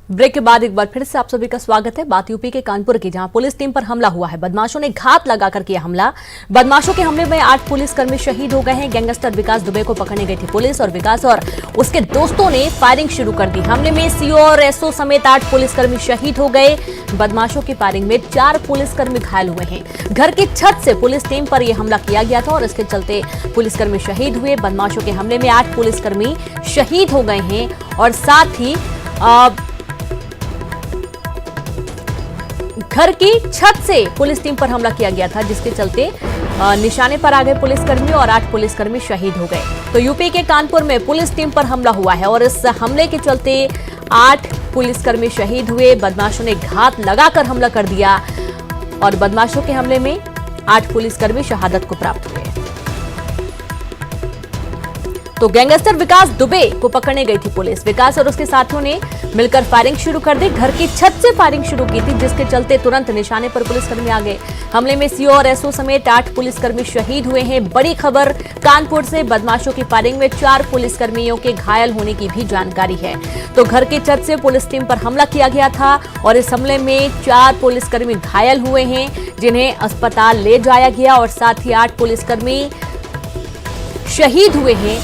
Break के बाद एक बार फिर से आप सभी का स्वागत है। बात यूपी के कानपुर की, जहां पुलिस टीम पर हमला हुआ है। बदमाशों ने घात लगाकर किया हमला। बदमाशों के हमले में 8 पुलिसकर्मी शहीद हो गए हैं। गैंगस्टर विकास दुबे को पकड़ने गई थी पुलिस और विकास और उसके दोस्तों ने फायरिंग शुरू कर दी। हमले में सीओ और एसओ समेत 8 पुलिसकर्मी शहीद हो गए। बदमाशों की फायरिंग में 4 पुलिसकर्मी घायल हुए हैं। घर की छत से पुलिस टीम पर यह हमला किया गया था और इसके चलते पुलिसकर्मी शहीद हुए। बदमाशों के हमले में 8 पुलिसकर्मी शहीद हो गए हैं और साथ ही घर की छत से पुलिस टीम पर हमला किया गया था, जिसके चलते निशाने पर आ गए पुलिसकर्मी और 8 पुलिसकर्मी शहीद हो गए। तो यूपी के कानपुर में पुलिस टीम पर हमला हुआ है और इस हमले के चलते 8 पुलिसकर्मी शहीद हुए। बदमाशों ने घात लगाकर हमला कर दिया और बदमाशों के हमले में 8 पुलिसकर्मी शहादत को प्राप्त हुए। तो गैंगस्टर विकास दुबे को पकड़ने गई थी पुलिस। विकास और उसके साथियों ने मिलकर फायरिंग शुरू कर दी। घर की छत से फायरिंग शुरू की थी, जिसके चलते तुरंत निशाने पर पुलिसकर्मी आ गए। हमले में सीओ और एसओ समेत 8 पुलिसकर्मी शहीद हुए हैं। बड़ी खबर कानपुर से, बदमाशों की फायरिंग में 4 पुलिसकर्मियों के घायल होने की भी जानकारी है। तो घर की छत से पुलिस टीम पर हमला किया गया था और इस हमले में 4 पुलिसकर्मी घायल हुए हैं, जिन्हें अस्पताल ले जाया गया और साथ ही 8 पुलिसकर्मी शहीद हुए हैं।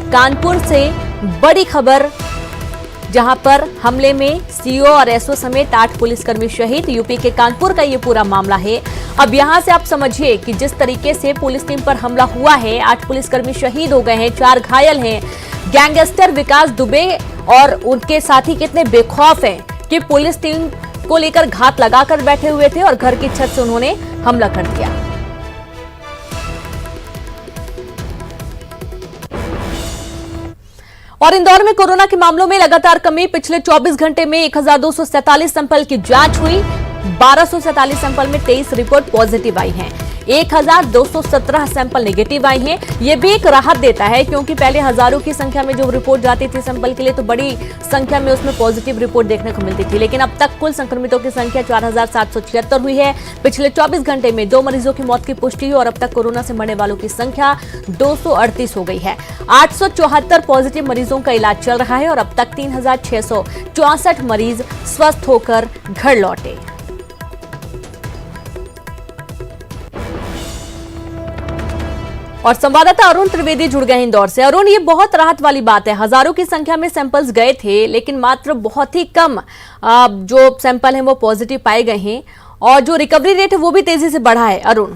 कानपुर से बड़ी खबर, जहां पर हमले में सीओ और एसओ समेत 8 पुलिसकर्मी शहीद। यूपी के कानपुर का ये पूरा मामला है। अब यहां से आप समझिए कि जिस तरीके से पुलिस टीम पर हमला हुआ है, 8 पुलिसकर्मी शहीद हो गए हैं, 4 घायल हैं। गैंगस्टर विकास दुबे और उनके साथी कितने बेखौफ हैं कि पुलिस टीम को लेकर घात लगाकर बैठे हुए थे और घर की छत से उन्होंने हमला कर दिया। और इंदौर में कोरोना के मामलों में लगातार कमी। पिछले 24 घंटे में 1247 सैंपल की जांच हुई। 1247 सैंपल में 23 रिपोर्ट पॉजिटिव आई हैं। 1217 सैंपल नेगेटिव आई हैं। यह भी एक राहत देता है, क्योंकि पहले हजारों की संख्या में जो रिपोर्ट जाती थी सैंपल के लिए, तो बड़ी संख्या में उसमें पॉजिटिव रिपोर्ट देखने को मिलती थी। लेकिन अब तक कुल संक्रमितों की संख्या 4776 हुई है। पिछले 24 घंटे में 2 मरीजों की मौत की पुष्टि हुई और अब तक कोरोना से मरने वालों की संख्या 238 हो गई है। 874 पॉजिटिव मरीजों का इलाज चल रहा है और अब तक 3664 मरीज स्वस्थ होकर घर लौटे। और संवाददाता अरुण त्रिवेदी जुड़ गए इंदौर से। अरुण, ये बहुत राहत वाली बात है। हजारों की संख्या में सैंपल्स गए थे, लेकिन मात्र बहुत ही कम जो सैंपल हैं वो पॉजिटिव पाए गए हैं और जो रिकवरी रेट है वो भी तेजी से बढ़ा है। अरुण,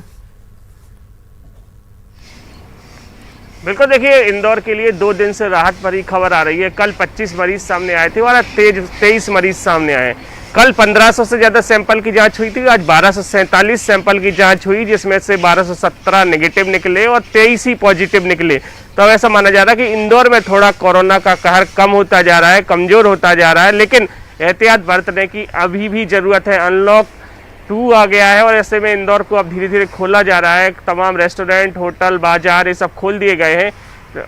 बिल्कुल, देखिए, इंदौर के लिए 2 दिन से राहत भरी खबर आ रही है। कल 25 मरीज सामने आए थे और आज 23 मरीज सामने आए। कल 1500 से ज़्यादा सैंपल की जांच हुई थी। आज 1247 सैंपल की जांच हुई, जिसमें से 1217 नेगेटिव निकले और 23 ही पॉजिटिव निकले। तो ऐसा माना जा रहा है कि इंदौर में थोड़ा कोरोना का कहर कम होता जा रहा है, कमज़ोर होता जा रहा है, लेकिन एहतियात बरतने की अभी भी ज़रूरत है। अनलॉक 2 आ गया है और ऐसे में इंदौर को अब धीरे धीरे खोला जा रहा है। तमाम रेस्टोरेंट, होटल, बाजार ये सब खोल दिए गए हैं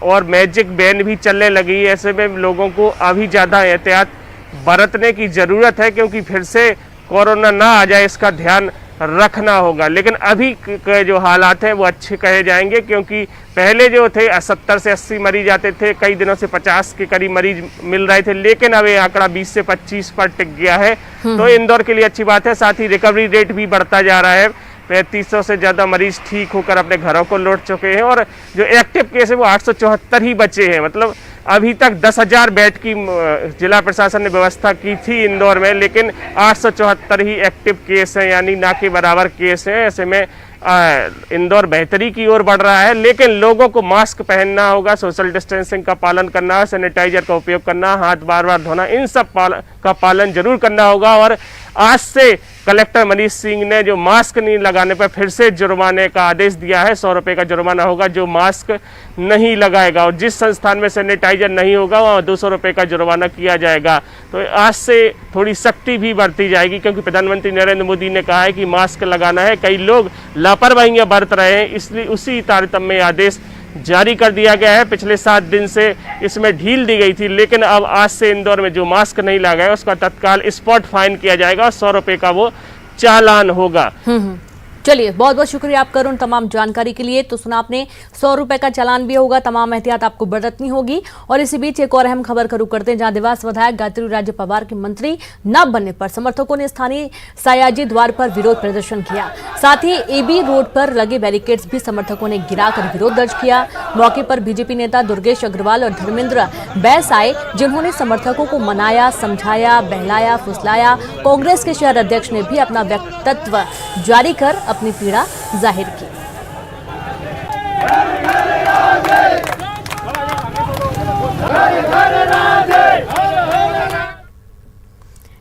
और मैजिक बैन भी चलने लगी है। ऐसे में लोगों को अभी ज़्यादा एहतियात बरतने की ज़रूरत है, क्योंकि फिर से कोरोना ना आ जाए, इसका ध्यान रखना होगा। लेकिन अभी के जो हालात हैं वो अच्छे कहे जाएंगे, क्योंकि पहले जो थे 70 से 80 मरीज आते थे, कई दिनों से 50 के करीब मरीज मिल रहे थे, लेकिन अब ये आंकड़ा 20 से 25 पर टिक गया है। तो इंदौर के लिए अच्छी बात है। साथ ही रिकवरी रेट भी बढ़ता जा रहा है। 3500 से ज़्यादा मरीज ठीक होकर अपने घरों को लौट चुके हैं और जो एक्टिव केस है वो 874 ही बचे हैं। मतलब अभी तक 10,000 बेड की जिला प्रशासन ने व्यवस्था की थी इंदौर में, लेकिन 874 ही एक्टिव केस हैं, यानी ना के बराबर केस हैं। ऐसे में इंदौर बेहतरी की ओर बढ़ रहा है, लेकिन लोगों को मास्क पहनना होगा, सोशल डिस्टेंसिंग का पालन करना है, सैनिटाइजर का उपयोग करना, हाथ बार बार धोना, इन सब का पालन जरूर करना होगा। और आज से कलेक्टर मनीष सिंह ने जो मास्क नहीं लगाने पर फिर से जुर्माने का आदेश दिया है। 100 रुपये का जुर्माना होगा जो मास्क नहीं लगाएगा, और जिस संस्थान में सैनिटाइजर नहीं होगा वहाँ 200 रुपये का जुर्माना किया जाएगा। तो आज से थोड़ी सख्ती भी बरती जाएगी, क्योंकि प्रधानमंत्री नरेंद्र मोदी ने कहा है कि मास्क लगाना है। कई लोग लापरवाहियां बरत रहे हैं, इसलिए उसी तारतम्य आदेश जारी कर दिया गया है। पिछले 7 दिन से इसमें ढील दी गई थी, लेकिन अब आज से इंदौर में जो मास्क नहीं लगाएगा उसका तत्काल स्पॉट फाइन किया जाएगा और 100 रुपये का वो चालान होगा। चलिए, बहुत बहुत शुक्रिया आपका उन तमाम जानकारी के लिए। तो सुना आपने, 100 रुपए का चालान भी होगा, तमाम एहतियात आपको बरतनी होगी। और इसी बीच एक और अहम खबर करू करते हैं, जहां देवास विधायक गायत्री राज्य पवार के मंत्री न बनने पर समर्थकों ने स्थानीय सयाजी द्वार पर विरोध प्रदर्शन किया। साथ ही एबी रोड पर लगे बैरिकेड्स भी समर्थकों ने गिराकर विरोध दर्ज किया। मौके पर बीजेपी नेता दुर्गेश अग्रवाल और धर्मेंद्र बैस आए, जिन्होंने समर्थकों को मनाया, समझाया, बहलाया, फुसलाया। कांग्रेस के शहर अध्यक्ष ने भी अपना वक्तव्य जारी कर अपनी पीड़ा जाहिर की।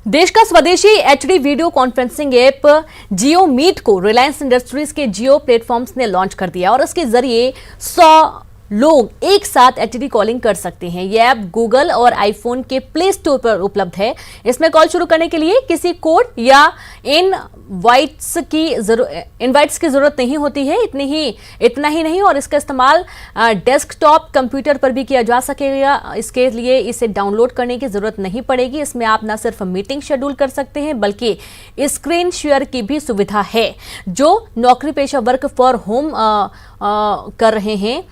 देश का स्वदेशी एचडी वीडियो कॉन्फ्रेंसिंग ऐप जियो मीट को रिलायंस इंडस्ट्रीज के जियो प्लेटफॉर्म्स ने लॉन्च कर दिया और इसके जरिए 100 लोग एक साथ एचडी कॉलिंग कर सकते हैं। यह ऐप गूगल और आईफोन के प्ले स्टोर पर उपलब्ध है। इसमें कॉल शुरू करने के लिए किसी कोड या इनवाइट्स की जरूरत नहीं होती है। इतना ही नहीं, और इसका इस्तेमाल डेस्कटॉप कंप्यूटर पर भी किया जा सकेगा। इसके लिए इसे डाउनलोड करने की जरूरत नहीं पड़ेगी। इसमें आप न सिर्फ मीटिंग शेड्यूल कर सकते हैं, बल्कि स्क्रीन शेयर की भी सुविधा है। जो नौकरी पेशा वर्क फॉर होम कर रहे हैं,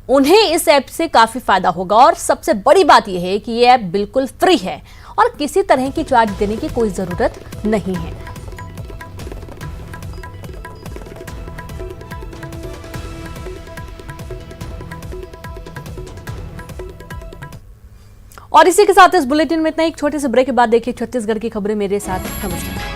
उन्हें इस ऐप से काफी फायदा होगा। और सबसे बड़ी बात यह है कि यह ऐप बिल्कुल फ्री है और किसी तरह की चार्ज देने की कोई जरूरत नहीं है। और इसी के साथ इस बुलेटिन में इतना। एक छोटे से ब्रेक के बाद देखिए छत्तीसगढ़ की खबरें मेरे साथ। नमस्कार।